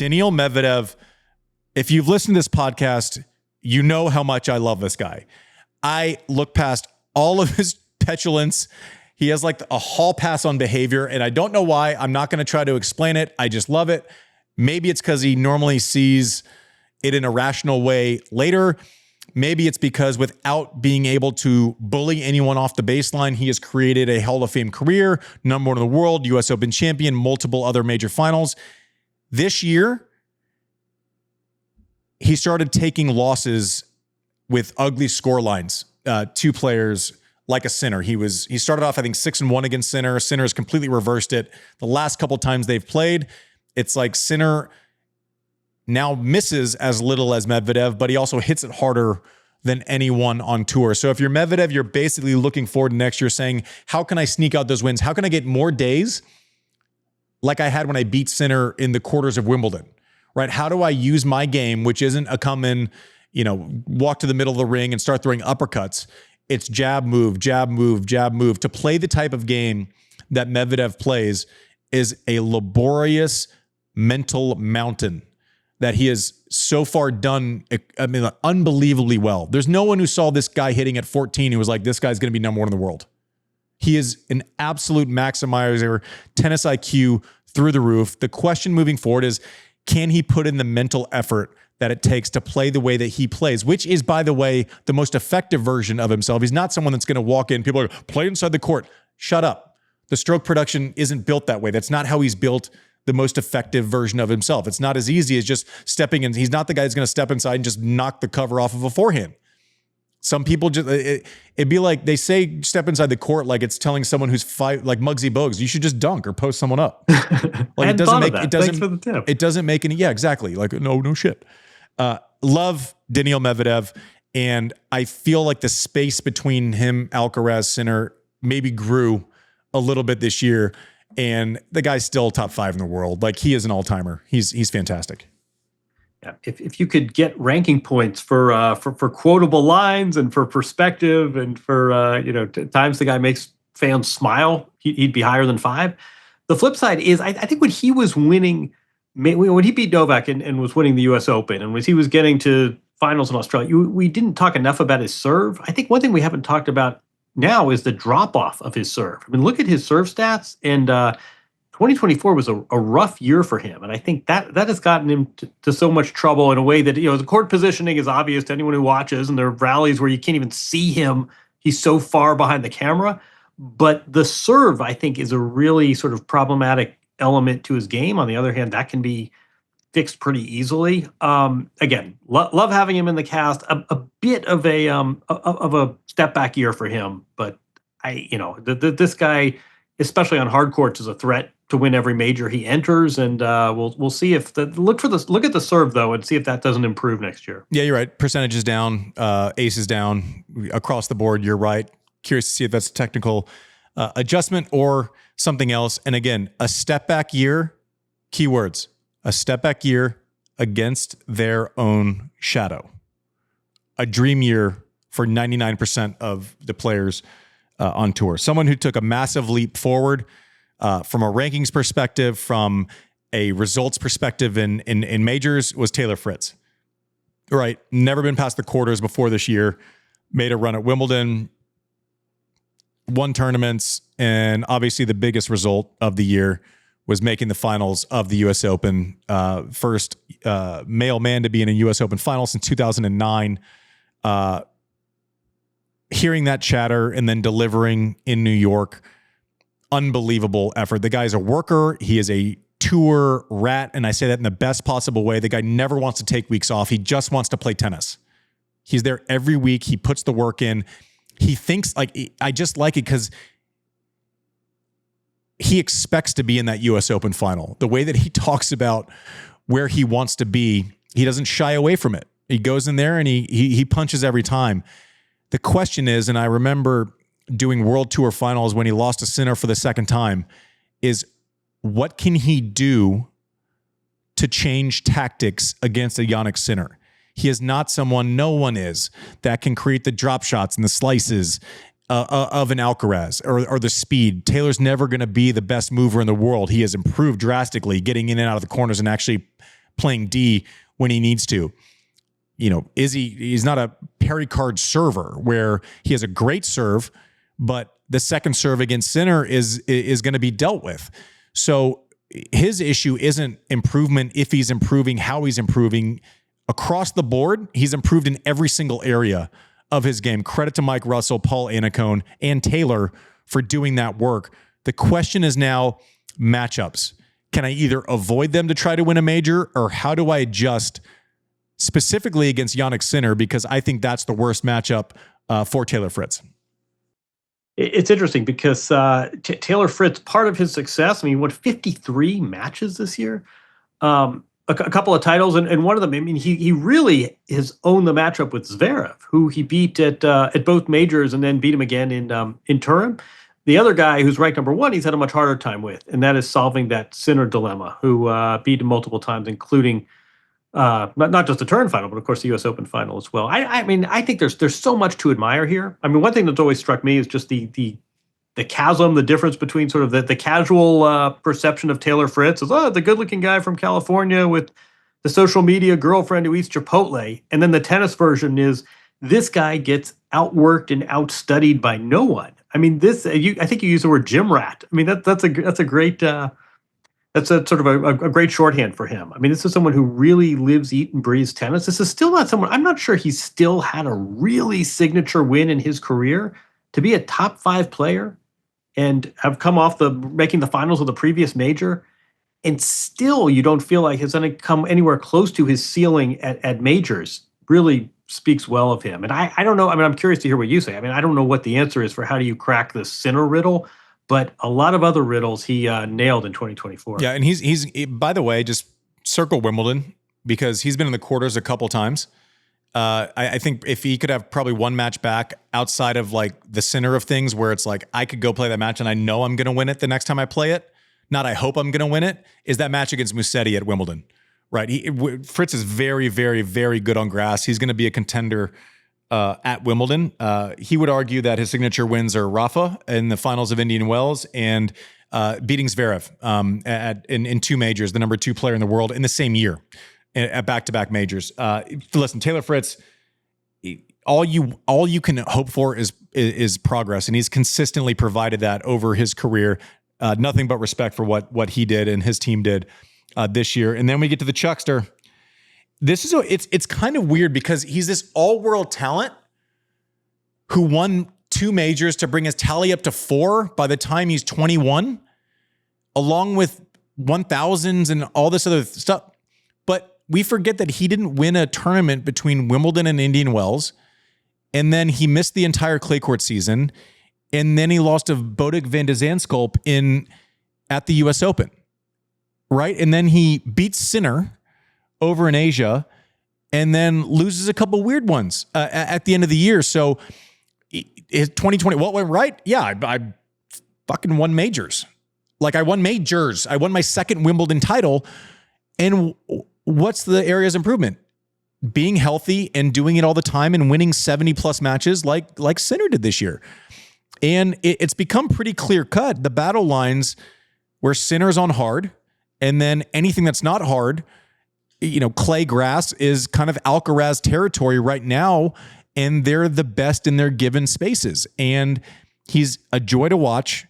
Daniil Medvedev, if you've listened to this podcast, you know how much I love this guy. I look past all of his petulance. He has like a hall pass on behavior, and I don't know why. I'm not going to try to explain it. I just love it. Maybe it's because he normally sees it in a rational way later. Maybe it's because without being able to bully anyone off the baseline, he has created a Hall of Fame career, number one in the world, US Open champion, multiple other major finals. This year, he started taking losses with ugly score lines. Two players like a Sinner. He started off, I think, 6-1 against Sinner. Sinner has completely reversed it. The last couple times they've played, it's like Sinner now misses as little as Medvedev, but he also hits it harder than anyone on tour. So if you're Medvedev, you're basically looking forward to next year saying, how can I sneak out those wins? How can I get more days like I had when I beat Sinner in the quarters of Wimbledon, right? How do I use my game, which isn't a come in, walk to the middle of the ring and start throwing uppercuts. It's jab, move, jab, move, jab, move. To play the type of game that Medvedev plays is a laborious mental mountain that he has so far done, unbelievably well. There's no one who saw this guy hitting at 14 who was like, this guy's going to be number one in the world. He is an absolute maximizer, tennis IQ through the roof. The question moving forward is, can he put in the mental effort that it takes to play the way that he plays, which is, by the way, the most effective version of himself. He's not someone that's going to walk in, people are like, play inside the court. Shut up. The stroke production isn't built that way. That's not how he's built the most effective version of himself. It's not as easy as just stepping in. He's not the guy that's going to step inside and just knock the cover off of a forehand. Some people just, it'd be like, they say step inside the court like it's telling someone who's like Muggsy Bogues, you should just dunk or post someone up. Like it doesn't make, Thanks for the tip. It doesn't make any, yeah, exactly. Like, no shit. Love Daniil Medvedev. And I feel like the space between him, Alcaraz, Sinner maybe grew a little bit this year. And the guy's still top 5 in the world. Like, he is an all-timer. He's fantastic. Yeah, if you could get ranking points for quotable lines and for perspective and for times the guy makes fans smile, he'd be higher than 5. The flip side is, I think when he was winning, when he beat Novak and was winning the U.S. Open, and when he was getting to finals in Australia, we didn't talk enough about his serve. I think one thing we haven't talked about now is the drop-off of his serve. I mean, look at his serve stats, and 2024 was a rough year for him, and I think that has gotten him to so much trouble in a way that, the court positioning is obvious to anyone who watches, and there are rallies where you can't even see him. He's so far behind the camera. But the serve, I think, is a really sort of problematic element to his game. On the other hand, that can be fixed pretty easily. Again, love having him in the cast. A bit of a step back year for him, but this guy, especially on hard courts, is a threat to win every major he enters. And we'll see if look at the serve though, and see if that doesn't improve next year. Yeah, you're right. Percentage is down, ace is down across the board. You're right. Curious to see if that's a technical adjustment or something else. And again, a step back year, keywords. A step back year against their own shadow. A dream year for 99% of the players on tour. Someone who took a massive leap forward from a rankings perspective, from a results perspective in majors was Taylor Fritz. Right. Never been past the quarters before this year. Made a run at Wimbledon. Won tournaments. And obviously the biggest result of the year was making the finals of the U.S. Open. First male man to be in a U.S. Open final since 2009. Hearing that chatter and then delivering in New York, unbelievable effort. The guy's a worker. He is a tour rat, and I say that in the best possible way. The guy never wants to take weeks off. He just wants to play tennis. He's there every week. He puts the work in. He thinks, I just like it because he expects to be in that U.S. Open final. The way that he talks about where he wants to be, he doesn't shy away from it. He goes in there and he punches every time. The question is, and I remember doing World Tour finals when he lost to Sinner for the second time, is what can he do to change tactics against a Jannik Sinner? He is not someone, no one is, that can create the drop shots and the slices of an Alcaraz or the speed. Taylor's never going to be the best mover in the world. He has improved drastically, getting in and out of the corners and actually playing D when he needs to. He's not a pericard server where he has a great serve, but the second serve against Sinner is going to be dealt with. So his issue isn't improvement if he's improving, how he's improving. Across the board, he's improved in every single area of his game. Credit to Mike Russell, Paul Annacone, and Taylor for doing that work. The question is now matchups. Can I either avoid them to try to win a major, or how do I adjust specifically against Jannik Sinner, because I think that's the worst matchup for Taylor Fritz? It's interesting because Taylor Fritz, part of his success, I mean, he won 53 matches this year, a couple of titles, and one of them, I mean, he really has owned the matchup with Zverev, who he beat at both majors and then beat him again in Turin. The other guy who's ranked number one, he's had a much harder time with, and that is solving that Sinner dilemma, who beat him multiple times, including not just the Turin final, but of course the U.S. Open final as well. I mean, I think there's so much to admire here. I mean, one thing that's always struck me is just the chasm, the difference between sort of the casual perception of Taylor Fritz as, the good-looking guy from California with the social media girlfriend who eats Chipotle, and then the tennis version is this guy gets outworked and outstudied by no one. I mean, I think you used the word gym rat. I mean, that's a great. That's a sort of a great shorthand for him. I mean, this is someone who really lives, eats, and breathes tennis. This is still not someone, I'm not sure he's still had a really signature win in his career. To be a top 5 player and have come off making the finals of the previous major, and still you don't feel like he's going to come anywhere close to his ceiling at majors, really speaks well of him. And I don't know, I mean, I'm curious to hear what you say. I mean, I don't know what the answer is for how do you crack the Sinner riddle, but a lot of other riddles he nailed in 2024. Yeah, and he's by the way, just circle Wimbledon, because he's been in the quarters a couple times. I think if he could have probably one match back outside of like the Sinner of things, where it's like I could go play that match and I know I'm going to win it the next time I play it, not I hope I'm going to win it, is that match against Musetti at Wimbledon. Right, Fritz is very, very, very good on grass. He's going to be a contender at Wimbledon. He would argue that his signature wins are Rafa in the finals of Indian Wells and beating Zverev in 2 majors, the number 2 player in the world in the same year at back-to-back majors. Listen, Taylor Fritz, all you can hope for is progress, and he's consistently provided that over his career. Nothing but respect for what he did and his team did this year. And then we get to the Chuckster. It's kind of weird because he's this all-world talent who won 2 majors to bring his tally up to 4 by the time he's 21, along with 1000s and all this other stuff. But we forget that he didn't win a tournament between Wimbledon and Indian Wells, and then he missed the entire clay court season, and then he lost to Botic van de Zandschulp at the U.S. Open. Right? And then he beats Sinner over in Asia and then loses a couple weird ones at the end of the year. So 2020, what went right? Yeah, I fucking won majors. Like I won majors. I won my second Wimbledon title. And what's the area's improvement? Being healthy and doing it all the time and winning 70 plus matches like Sinner did this year. And it's become pretty clear cut. The battle lines where Sinner's on hard, and then anything that's not hard, clay grass is kind of Alcaraz territory right now, and they're the best in their given spaces. And he's a joy to watch.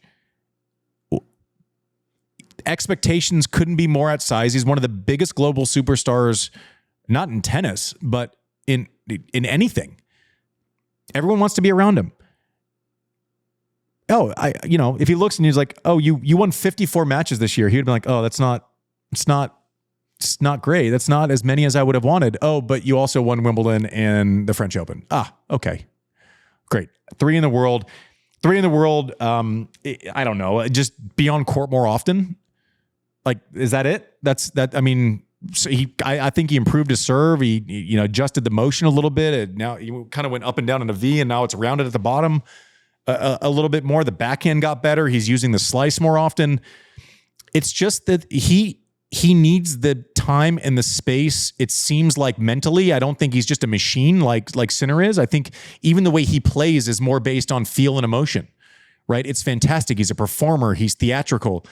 Expectations couldn't be more outsized. He's one of the biggest global superstars, not in tennis, but in anything. Everyone wants to be around him. If he looks and he's like, oh, you won 54 matches this year, he'd be like, oh, it's not great. That's not as many as I would have wanted. Oh, but you also won Wimbledon and the French Open. Okay. Great. 3 in the world. I don't know. Just be on court more often. Like, is that it? I mean, so I think he improved his serve. He adjusted the motion a little bit. And now he kind of went up and down in a V, and now it's rounded at the bottom a little bit more. The backhand got better. He's using the slice more often. It's just that he needs the time and the space. It seems like mentally, I don't think he's just a machine like Sinner is. I think even the way he plays is more based on feel and emotion, right? It's fantastic. He's a performer. He's theatrical.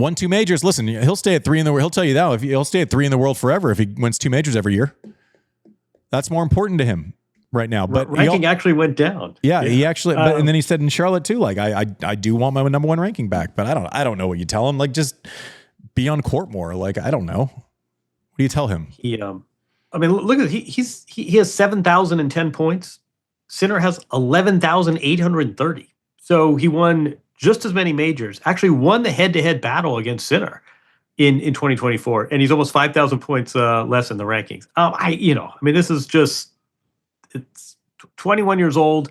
Won 2 majors. Listen, he'll stay at 3 in the world. He'll tell you that. He'll stay at 3 in the world forever if he wins 2 majors every year. That's more important to him right now. But ranking actually went down. Yeah, he actually. And then he said in Charlotte too, like I do want my number 1 ranking back, but I don't know what you tell him. Like, just be on court more. Like, I don't know. What do you tell him? I mean, look at he has 7,010 points. Sinner has 11,830. So he won just as many majors. Actually, won the head-to-head battle against Sinner in 2024, and he's almost 5,000 points less in the rankings. I mean, this is just, it's 21 years old.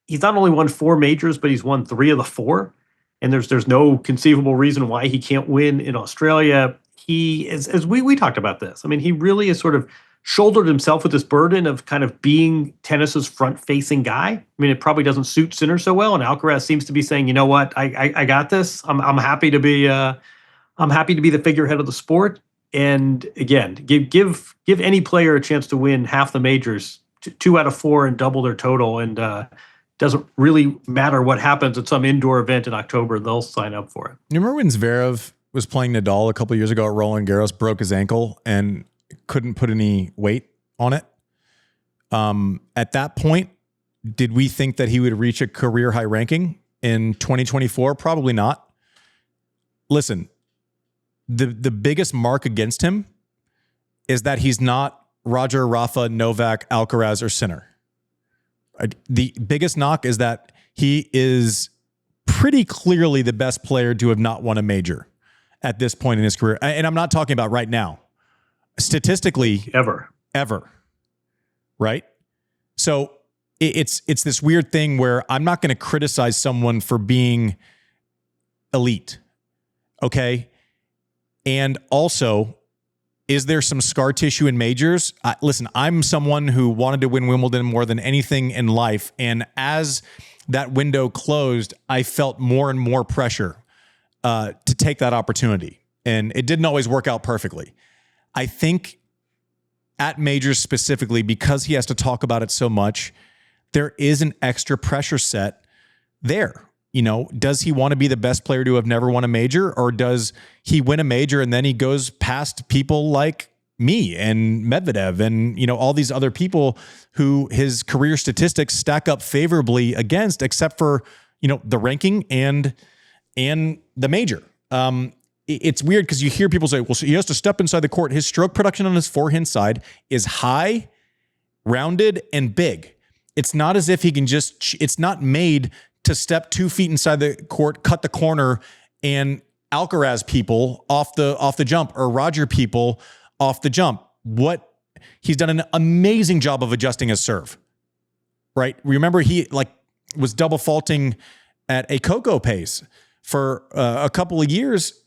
He's not only won 4 majors, but he's won 3 of the 4, and there's no conceivable reason why he can't win in Australia. He is, as we talked about this. I mean, he really is sort of shouldered himself with this burden of kind of being tennis's front-facing guy. I mean, it probably doesn't suit Sinner so well, and Alcaraz seems to be saying, you know what, I got this. I'm happy to be the figurehead of the sport. And again, give any player a chance to win half the majors, 2 out of 4, and double their total, and doesn't really matter what happens at some indoor event in October. They'll sign up for it. You remember when Zverev was playing Nadal a couple of years ago at Roland Garros, broke his ankle, and couldn't put any weight on it? At that point, did we think that he would reach a career high ranking in 2024? Probably not. Listen, the biggest mark against him is that he's not Roger, Rafa, Novak, Alcaraz, or Sinner. The biggest knock is that he is pretty clearly the best player to have not won a major at this point in his career. And I'm not talking about right now. Statistically, ever, right? So it's this weird thing where I'm not going to criticize someone for being elite, okay? And also, is there some scar tissue in majors? Listen, I'm someone who wanted to win Wimbledon more than anything in life, and as that window closed, I felt more and more pressure to take that opportunity, and it didn't always work out perfectly. I think at majors specifically, because he has to talk about it so much, there is an extra pressure set there. You know, does he want to be the best player to have never won a major, or does he win a major and then he goes past people like me and Medvedev and, you know, all these other people who his career statistics stack up favorably against, except for, you know, the ranking and the major. It's weird because you hear people say, well, so he has to step inside the court. His stroke production on his forehand side is high, rounded, and big. It's not as if he can it's not made to step 2 feet inside the court, cut the corner, and Alcaraz people off the jump, or Roger people off the jump. He's done an amazing job of adjusting his serve, right? Remember, he was double faulting at a cocoa pace for a couple of years.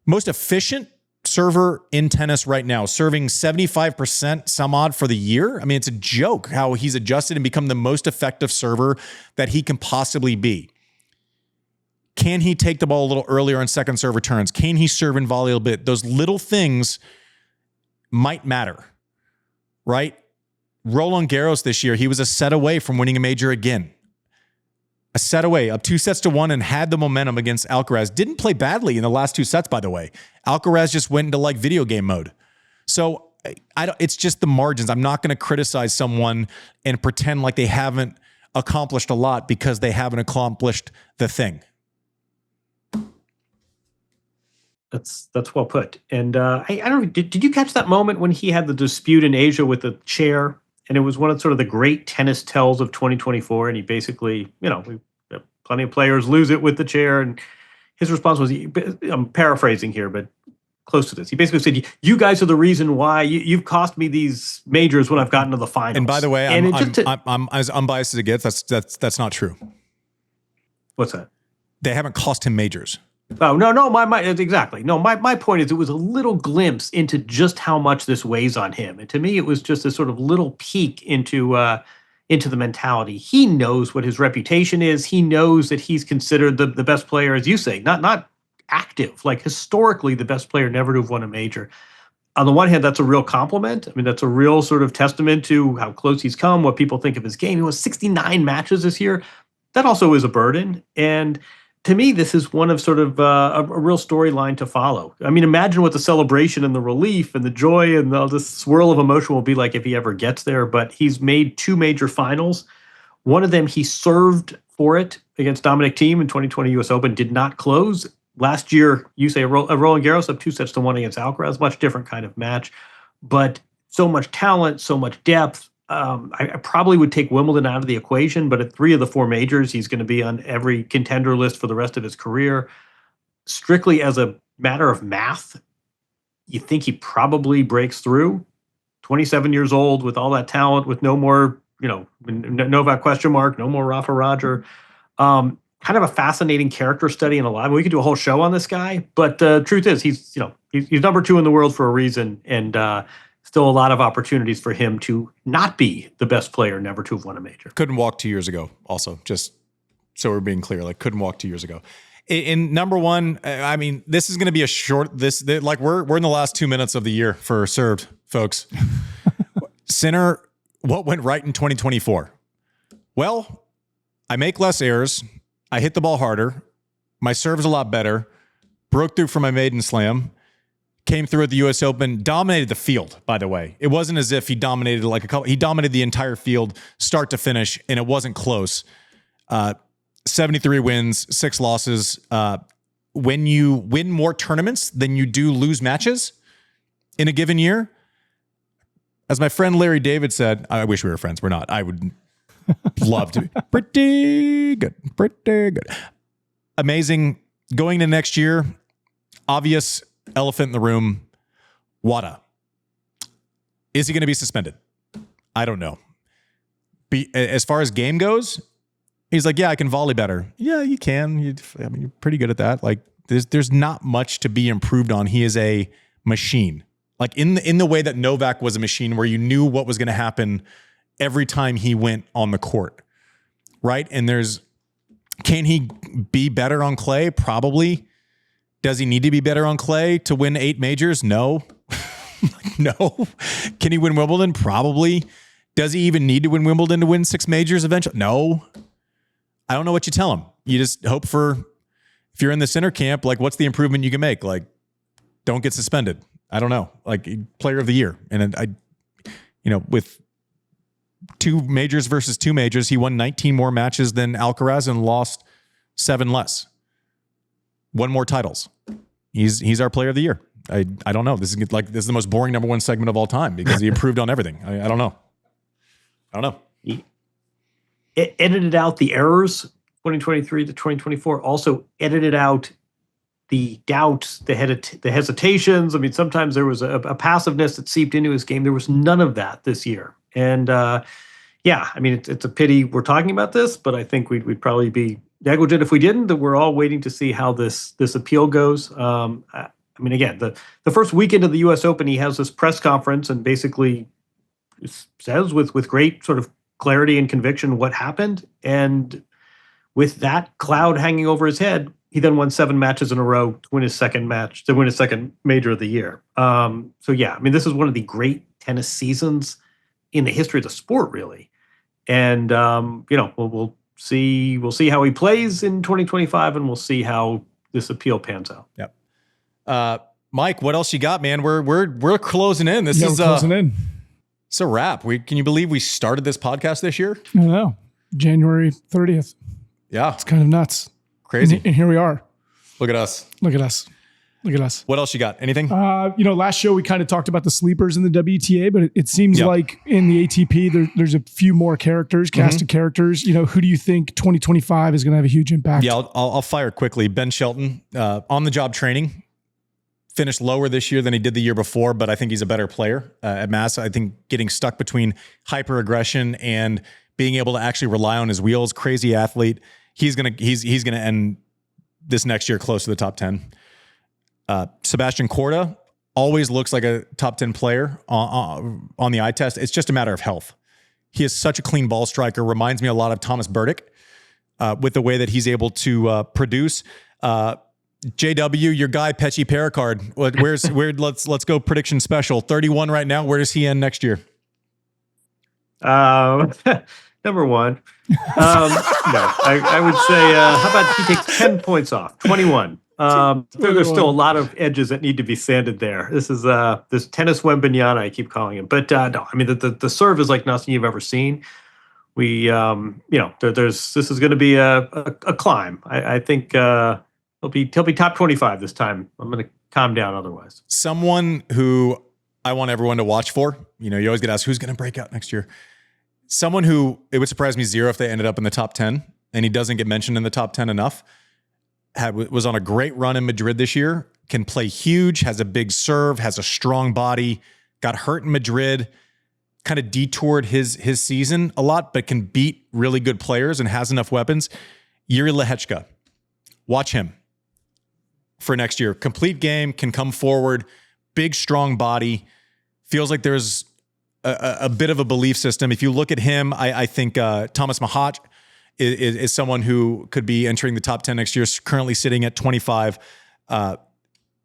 Most efficient server in tennis right now, serving 75% some odd for the year. I mean, it's a joke how he's adjusted and become the most effective server that he can possibly be. Can he take the ball a little earlier on second serve returns? Can he serve and volley a bit? Those little things might matter, right? Roland Garros this year, he was a set away from winning a major again. A set away, up 2-1, and had the momentum against Alcaraz. Didn't play badly in the last 2 sets, by the way. Alcaraz just went into video game mode. So it's just the margins. I'm not going to criticize someone and pretend like they haven't accomplished a lot because they haven't accomplished the thing. That's well put. And I don't know, did you catch that moment when he had the dispute in Asia with the chair? And it was one of sort of the great tennis tells of 2024. And he basically, plenty of players lose it with the chair. And his response was, I'm paraphrasing here, but close to this. He basically said, you guys are the reason why you've cost me these majors when I've gotten to the finals. And by the way, I'm as unbiased as it gets. That's not true. What's that? They haven't cost him majors. Oh, no, exactly. No, my point is it was a little glimpse into just how much this weighs on him. And to me, it was just a sort of little peek into the mentality. He knows what his reputation is. He knows that he's considered the best player, as you say, not active, like historically the best player never to have won a major. On the one hand, that's a real compliment. I mean, that's a real sort of testament to how close he's come, what people think of his game. He won 69 matches this year. That also is a burden. And to me, this is one of sort of a real storyline to follow. I mean, imagine what the celebration and the relief and the joy and all this swirl of emotion will be like if he ever gets there. But he's made 2 major finals. One of them, he served for it against Dominic Thiem in 2020 U.S. Open, did not close. Last year, you say a Roland Garros up 2-1 against Alcaraz, much different kind of match, but so much talent, so much depth. I probably would take Wimbledon out of the equation, but at 3 of the 4 majors, he's going to be on every contender list for the rest of his career. Strictly as a matter of math, you think he probably breaks through. 27 years old with all that talent, with no more, Novak question mark, no more Rafa Roger. Kind of a fascinating character study and a lot. We could do a whole show on this guy, but the truth is he's number 2 in the world for a reason, and still a lot of opportunities for him to not be the best player never to have won a major. Couldn't walk 2 years ago. Also, just so we're being clear, like couldn't walk 2 years ago. In number 1, I mean, this is going to be a short. We're in the last 2 minutes of the year for served, folks. Sinner, what went right in 2024? Well, I make less errors. I hit the ball harder. My serve's a lot better. Broke through for my maiden slam. Came through at the U.S. Open. Dominated the field, by the way. It wasn't as if he dominated he dominated the entire field, start to finish, and it wasn't close. 73 wins, 6 losses. When you win more tournaments than you do lose matches in a given year, as my friend Larry David said, I wish we were friends. We're not. I would love to be. Pretty good. Amazing. Going to next year, obvious elephant in the room, Wada. Is he going to be suspended? I don't know. As far as game goes, he's like, yeah, I can volley better. Yeah, you can. You're pretty good at that. Like, there's not much to be improved on. He is a machine. Like in the way that Novak was a machine, where you knew what was going to happen every time he went on the court, right? And can he be better on clay? Probably. Does he need to be better on clay to win 8 majors? No. No. Can he win Wimbledon? Probably. Does he even need to win Wimbledon to win 6 majors eventually? No. I don't know what you tell him. You just hope if you're in the Sinner camp, like, what's the improvement you can make? Like, don't get suspended. I don't know. Like, player of the year. And with 2 majors versus 2 majors, he won 19 more matches than Alcaraz and lost 7 less. 1 more titles. He's our player of the year. I don't know. This is the most boring number 1 segment of all time because he improved on everything. I don't know. It edited out the errors, 2023 to 2024. Also edited out the doubts, the hesitations. I mean, sometimes there was a passiveness that seeped into his game. There was none of that this year. And I mean, it's a pity we're talking about this, but I think we'd probably be negligent if we didn't. That we're all waiting to see how this appeal goes. I mean, again, the first weekend of the U.S. Open, he has this press conference and basically says with great sort of clarity and conviction what happened. And with that cloud hanging over his head, he then won 7 matches in a row to win his second major of the year. I mean, this is one of the great tennis seasons in the history of the sport, really. And we'll see how he plays in 2025, and we'll see how this appeal pans out. Yep. Mike, what else you got, man? We're closing in. We're closing in. It's a wrap. Can you believe we started this podcast this year? I know. January 30th. Yeah. It's kind of nuts. Crazy. And here we are. Look at us. What else you got? Anything? Last show we kind of talked about the sleepers in the WTA, but it seems like in the ATP, there's a few more characters, cast of characters. Who do you think 2025 is going to have a huge impact? Yeah, I'll fire quickly. Ben Shelton, on the job training, finished lower this year than he did the year before, but I think he's a better player at Mass. I think getting stuck between hyper aggression and being able to actually rely on his wheels, crazy athlete. He's gonna end this next year close to the top 10. Sebastian Korda always looks like a top 10 player on the eye test. It's just a matter of health. He is such a clean ball striker. Reminds me a lot of Thomas Burdick with the way that he's able to produce. JW, your guy Pechi Pericard. Let's go prediction special. 31 right now. Where does he end next year? Number 1. I would say, how about he takes 10 points off, 21. There's still a lot of edges that need to be sanded there. This is this tennis Wembanyama, I keep calling him. But no, I mean, the serve is like nothing you've ever seen. This is going to be a climb. I think he'll be top 25 this time. I'm going to calm down otherwise. Someone who I want everyone to watch for, you always get asked who's going to break out next year. Someone who, it would surprise me zero if they ended up in the top 10, and he doesn't get mentioned in the top 10 enough. Was on a great run in Madrid this year, can play huge, has a big serve, has a strong body, got hurt in Madrid, kind of detoured his season a lot, but can beat really good players and has enough weapons. Yuri Lehechka. Watch him for next year. Complete game, can come forward, big, strong body. Feels like there's a bit of a belief system. If you look at him, I think Thomas Mahat is someone who could be entering the top 10 next year, currently sitting at 25.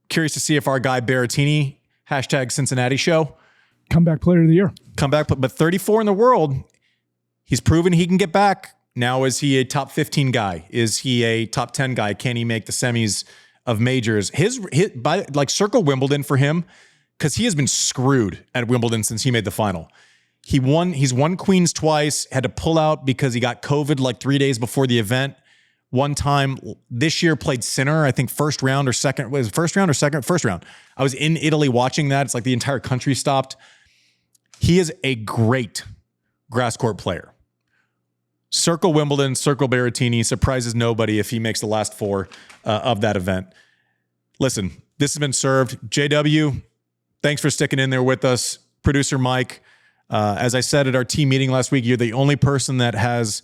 Curious to see if our guy Berrettini, #Cincinnati show, comeback player of the year. Comeback, but 34 in the world. He's proven he can get back. Now, is he a top 15 guy? Is he a top 10 guy? Can he make the semis of majors? Circle Wimbledon for him, because he has been screwed at Wimbledon since he made the final. He's won Queens twice, had to pull out because he got COVID like 3 days before the event. One time this year played Sinner, I think first round or second. Was it first round or second? First round. I was in Italy watching that. It's like the entire country stopped. He is a great grass court player. Circle Wimbledon, circle Berrettini. Surprises nobody if he makes the last four of that event. Listen, this has been served. JW, thanks for sticking in there with us. Producer Mike, as I said at our team meeting last week, you're the only person that has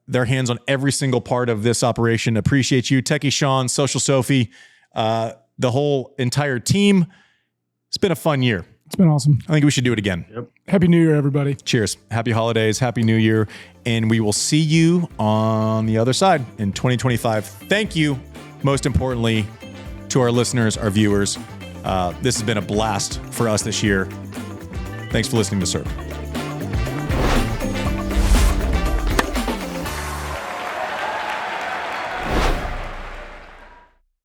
their hands on every single part of this operation. Appreciate you. Techie Sean, Social Sophie, the whole entire team. It's been a fun year. It's been awesome. I think we should do it again. Yep. Happy New Year, everybody. Cheers. Happy holidays. Happy New Year. And we will see you on the other side in 2025. Thank you, most importantly, to our listeners, our viewers. This has been a blast for us this year. Thanks for listening to Serve.